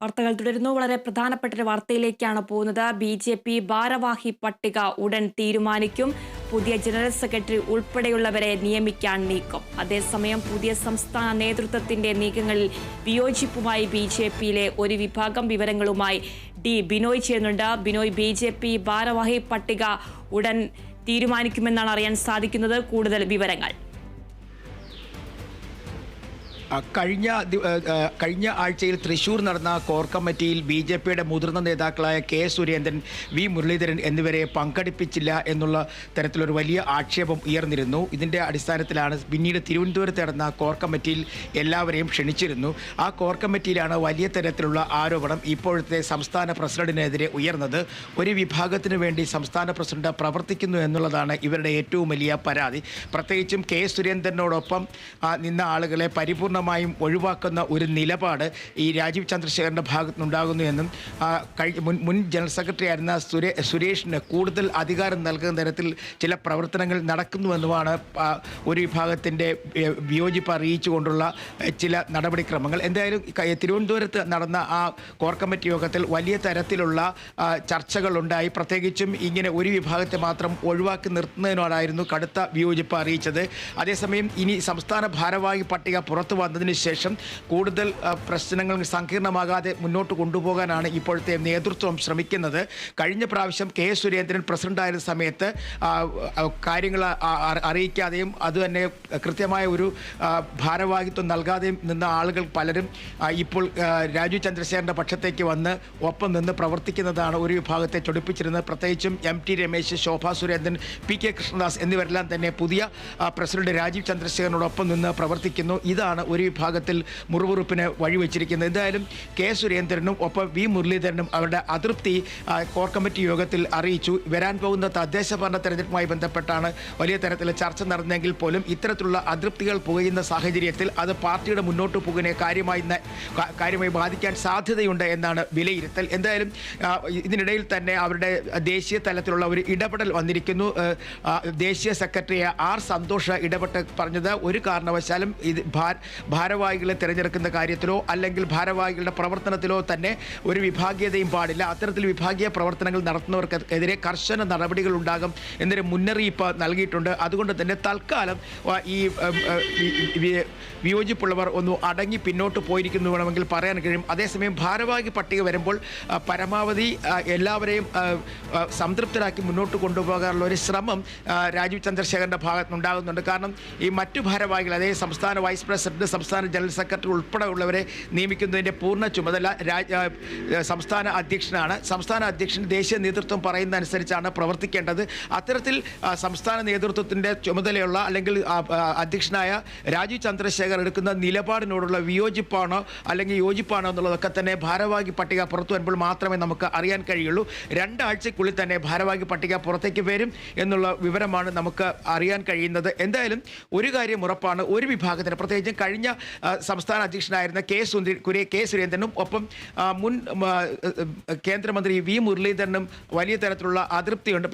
വാർത്തകൾ തുടരുന്നു. വളരെ പ്രധാനപ്പെട്ട ഒരു വാർത്തയിലേക്കാണ് പോകുന്നത്. ബി.ജെ.പി ഭാരവാഹി പട്ടിക ഉടൻ തീരുമാനിക്കും. പുതിയ ജനറൽ സെക്രട്ടറി ഉൾപ്പെടെയുള്ളവരെ നിയമിക്കാൻ നീക്കം. അതേസമയം പുതിയ സംസ്ഥാന നേതൃത്വത്തിന്റെ നീക്കങ്ങളിൽ വിയോജിപ്പുമായി ബി.ജെ.പിയിലെ ഒരു വിഭാഗം. വിവരങ്ങളുമായി ബിനോയ് ചേരുന്നുണ്ട്. ബിനോയ്, ബി.ജെ.പി ഭാരവാഹി പട്ടിക ഉടൻ തീരുമാനിക്കുമെന്നാണ് അറിയാൻ സാധിക്കുന്നത്. കൂടുതൽ വിവരങ്ങൾ. കഴിഞ്ഞ ആഴ്ചയിൽ തൃശൂർ നടന്ന കോർ കമ്മിറ്റിയിൽ ബി.ജെ.പിയുടെ മുതിർന്ന നേതാക്കളായ കെ സുരേന്ദ്രൻ, വി മുരളീധരൻ എന്നിവരെ പങ്കെടുപ്പിച്ചില്ല എന്നുള്ള തരത്തിലൊരു വലിയ ആക്ഷേപം ഉയർന്നിരുന്നു. ഇതിൻ്റെ അടിസ്ഥാനത്തിലാണ് പിന്നീട് തിരുവനന്തപുരത്ത് നടന്ന കോർ കമ്മിറ്റിയിൽ എല്ലാവരെയും ക്ഷണിച്ചിരുന്നു. ആ കോർ കമ്മിറ്റിയിലാണ് വലിയ തരത്തിലുള്ള ആരോപണം ഇപ്പോഴത്തെ സംസ്ഥാന പ്രസിഡന്റിനെതിരെ ഉയർന്നത്. ഒരു വിഭാഗത്തിന് വേണ്ടി സംസ്ഥാന പ്രസിഡന്റ് പ്രവർത്തിക്കുന്നു എന്നുള്ളതാണ് ഇവരുടെ ഏറ്റവും വലിയ പരാതി. പ്രത്യേകിച്ചും കെ സുരേന്ദ്രനോടൊപ്പം നിന്ന ആളുകളെ പരിപൂർണ്ണമായും ഒഴിവാക്കുന്ന ഒരു നിലപാട് ഈ രാജീവ് ചന്ദ്രശേഖരൻ്റെ ഭാഗത്തുനിന്നുണ്ടാകുന്നു എന്നും മുൻ ജനറൽ സെക്രട്ടറി ആയിരുന്ന സുരേഷിന് കൂടുതൽ അധികാരം നൽകുന്ന തരത്തിൽ ചില പ്രവർത്തനങ്ങൾ നടക്കുന്നുവെന്നുമാണ് ഒരു വിഭാഗത്തിൻ്റെ വിയോജിപ്പ് അറിയിച്ചുകൊണ്ടുള്ള ചില നടപടിക്രമങ്ങൾ. എന്തായാലും തിരുവനന്തപുരത്ത് നടന്ന ആ കോർ കമ്മിറ്റി യോഗത്തിൽ വലിയ തരത്തിലുള്ള ചർച്ചകളുണ്ടായി. പ്രത്യേകിച്ചും ഇങ്ങനെ ഒരു വിഭാഗത്തെ മാത്രം ഒഴിവാക്കി നിർത്തുന്നതിനോടായിരുന്നു കടുത്ത വിയോജിപ്പ് അറിയിച്ചത്. അതേസമയം ഇനി സംസ്ഥാന ഭാരവാഹി പട്ടിക പുറത്തു വന്നതിന് ശേഷം കൂടുതൽ പ്രശ്നങ്ങൾ സങ്കീർണമാകാതെ മുന്നോട്ട് കൊണ്ടുപോകാനാണ് ഇപ്പോഴത്തെ നേതൃത്വം ശ്രമിക്കുന്നത്. കഴിഞ്ഞ പ്രാവശ്യം കെ സുരേന്ദ്രൻ പ്രസിഡന്റായിരുന്ന സമയത്ത് കാര്യങ്ങൾ അറിയിക്കാതെയും അതുതന്നെ കൃത്യമായ ഒരു ഭാരവാഹിത്വം നൽകാതെയും നിന്ന ആളുകൾ പലരും ഇപ്പോൾ രാജീവ് ചന്ദ്രശേഖരൻ്റെ പക്ഷത്തേക്ക് വന്ന് ഒപ്പം നിന്ന് പ്രവർത്തിക്കുന്നതാണ് ഒരു വിഭാഗത്തെ ചൊടിപ്പിച്ചിരുന്നത്. പ്രത്യേകിച്ചും എം.ടി. രമേശ്, ശോഭാ സുരേന്ദ്രൻ, പി.കെ. കൃഷ്ണദാസ് എന്നിവരെല്ലാം തന്നെ പുതിയ പ്രസിഡന്റ് രാജീവ് ചന്ദ്രശേഖരനോടൊപ്പം നിന്ന് പ്രവർത്തിക്കുന്നു. ഇതാണ് ഒരു വിഭാഗത്തിൽ മുറിവുറുപ്പിന് വഴിവെച്ചിരിക്കുന്നത്. എന്തായാലും കെ സുരേന്ദ്രനും ഒപ്പം വി മുരളീധരനും അവരുടെ അതൃപ്തി കോർ കമ്മിറ്റി യോഗത്തിൽ അറിയിച്ചു. വരാൻ പോകുന്ന തദ്ദേശ ഭരണ തെരഞ്ഞെടുപ്പുമായി ബന്ധപ്പെട്ടാണ് വലിയ തരത്തിൽ ചർച്ച നടന്നെങ്കിൽ പോലും ഇത്തരത്തിലുള്ള അതൃപ്തികൾ പുകയുന്ന സാഹചര്യത്തിൽ അത് പാർട്ടിയുടെ മുന്നോട്ട് പോകുന്നതിനെ കാര്യമായി ബാധിക്കാൻ സാധ്യതയുണ്ട് എന്നാണ് വിലയിരുത്തൽ. എന്തായാലും ഇതിനിടയിൽ തന്നെ അവരുടെ ദേശീയ തലത്തിലുള്ള ഒരു ഇടപെടൽ വന്നിരിക്കുന്നു. ദേശീയ സെക്രട്ടറി ആർ സന്തോഷ് ഇടപെട്ട് പറഞ്ഞത് ഒരു കാരണവശാലും ഇത് ഭാരവാഹികളെ തിരഞ്ഞെടുക്കുന്ന കാര്യത്തിലോ അല്ലെങ്കിൽ ഭാരവാഹികളുടെ പ്രവർത്തനത്തിലോ തന്നെ ഒരു വിഭാഗീയതയും പാടില്ല. അത്തരത്തിൽ വിഭാഗീയ പ്രവർത്തനങ്ങൾ നടത്തുന്നവർക്കെതിരെ കർശന നടപടികൾ ഉണ്ടാകും എന്നൊരു മുന്നറിയിപ്പ് നൽകിയിട്ടുണ്ട്. അതുകൊണ്ട് തന്നെ തൽക്കാലം ഈ വിയോജിപ്പുള്ളവർ ഒന്ന് അടങ്ങി പിന്നോട്ട് പോയിരിക്കുന്നു വേണമെങ്കിൽ പറയാൻ കഴിയും. അതേസമയം ഭാരവാഹി പട്ടിക വരുമ്പോൾ പരമാവധി എല്ലാവരെയും സംതൃപ്തരാക്കി മുന്നോട്ട് കൊണ്ടുപോകാനുള്ള ഒരു ശ്രമം രാജീവ് ചന്ദ്രശേഖരൻ്റെ ഭാഗത്തുനിന്നുണ്ടാകുന്നുണ്ട്. കാരണം ഈ മറ്റു ഭാരവാഹികൾ, അതായത് സംസ്ഥാന വൈസ് പ്രസിഡന്റ്, സംസ്ഥാന ജനറൽ സെക്രട്ടറി ഉൾപ്പെടെയുള്ളവരെ നിയമിക്കുന്നതിൻ്റെ പൂർണ്ണ ചുമതല സംസ്ഥാന അധ്യക്ഷനാണ്. സംസ്ഥാന അധ്യക്ഷൻ ദേശീയ നേതൃത്വം പറയുന്ന അനുസരിച്ചാണ് പ്രവർത്തിക്കേണ്ടത്. അത്തരത്തിൽ സംസ്ഥാന നേതൃത്വത്തിൻ്റെ ചുമതലയുള്ള അല്ലെങ്കിൽ അധ്യക്ഷനായ രാജീവ് ചന്ദ്രശേഖർ എടുക്കുന്ന നിലപാടിനോടുള്ള വിയോജിപ്പാണോ അല്ലെങ്കിൽ യോജിപ്പാണോ എന്നുള്ളതൊക്കെ തന്നെ ഭാരവാഹി പട്ടിക പുറത്തു വരുമ്പോൾ മാത്രമേ നമുക്ക് അറിയാൻ കഴിയുള്ളൂ. 2 ആഴ്ചയ്ക്കുള്ളിൽ തന്നെ ഭാരവാഹി പട്ടിക പുറത്തേക്ക് വരും എന്നുള്ള വിവരമാണ് നമുക്ക് അറിയാൻ കഴിയുന്നത്. എന്തായാലും ഒരു കാര്യം ഉറപ്പാണ്, ഒരു വിഭാഗത്തിന് പ്രത്യേകിച്ചും കഴിഞ്ഞ സംസ്ഥാന അധ്യക്ഷനായിരുന്ന കെ സുരേന്ദ്രനും ഒപ്പം മുൻ കേന്ദ്രമന്ത്രി വി മുരളീധരനും വലിയ തരത്തിലുള്ള അതൃപ്തിയുണ്ട്.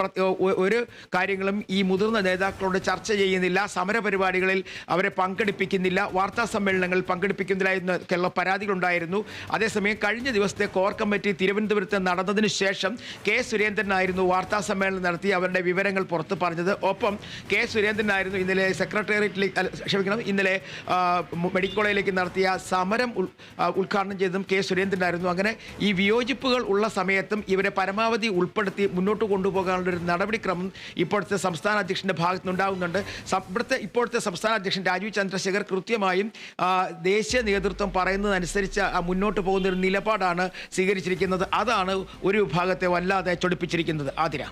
ഒരു കാര്യങ്ങളും ഈ മുതിർന്ന നേതാക്കളോട് ചർച്ച ചെയ്യുന്നില്ല, സമരപരിപാടികളിൽ അവരെ പങ്കെടുപ്പിക്കുന്നില്ല, വാർത്താ സമ്മേളനങ്ങളിൽ പങ്കെടുപ്പിക്കുന്നില്ല എന്നൊക്കെയുള്ള പരാതികളുണ്ടായിരുന്നു. അതേസമയം കഴിഞ്ഞ ദിവസത്തെ കോർ കമ്മിറ്റി തിരുവനന്തപുരത്ത് നടന്നതിന് ശേഷം കെ സുരേന്ദ്രനായിരുന്നു വാർത്താ സമ്മേളനം നടത്തി അവരുടെ വിവരങ്ങൾ പുറത്തു പറഞ്ഞത്. ഒപ്പം കെ സുരേന്ദ്രനായിരുന്നു ഇന്നലെ ഇന്നലെ മെഡിക്കൽ കോളേജിലേക്ക് നടത്തിയ സമരം ഉദ്ഘാടനം ചെയ്തതും കെ സുരേന്ദ്രനായിരുന്നു. അങ്ങനെ ഈ വിയോജിപ്പുകൾ ഉള്ള സമയത്തും ഇവരെ പരമാവധി ഉൾപ്പെടുത്തി മുന്നോട്ട് കൊണ്ടുപോകാനുള്ള ഒരു നടപടിക്രമം ഇപ്പോഴത്തെ സംസ്ഥാന അധ്യക്ഷൻ്റെ ഭാഗത്തുനിന്നുണ്ടാകുന്നുണ്ട്. ഇപ്പോഴത്തെ സംസ്ഥാന അധ്യക്ഷൻ രാജീവ് ചന്ദ്രശേഖർ കൃത്യമായും ദേശീയ നേതൃത്വം പറയുന്നതനുസരിച്ച് മുന്നോട്ട് പോകുന്ന ഒരു നിലപാടാണ് സ്വീകരിച്ചിരിക്കുന്നത്. അതാണ് ഒരു വിഭാഗത്തെ വല്ലാതെ ചൊടിപ്പിച്ചിരിക്കുന്നത്. ആതിര.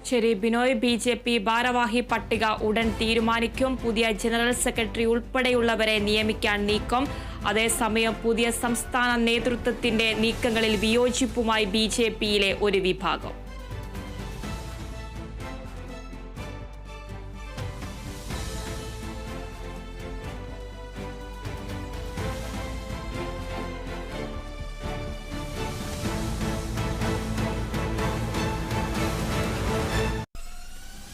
ശരി ബിനോയ്, ബി.ജെ.പി ഭാരവാഹി പട്ടിക ഉടൻ തീരുമാനിക്കും. പുതിയ ജനറൽ സെക്രട്ടറി ഉൾപ്പെടെയുള്ളവരെ നിയമിക്കാൻ നീക്കം. അതേസമയം പുതിയ സംസ്ഥാന നേതൃത്വത്തിന്റെ നീക്കങ്ങളിൽ വിയോജിപ്പുമായി ബി.ജെ.പിയിലെ ഒരു വിഭാഗം.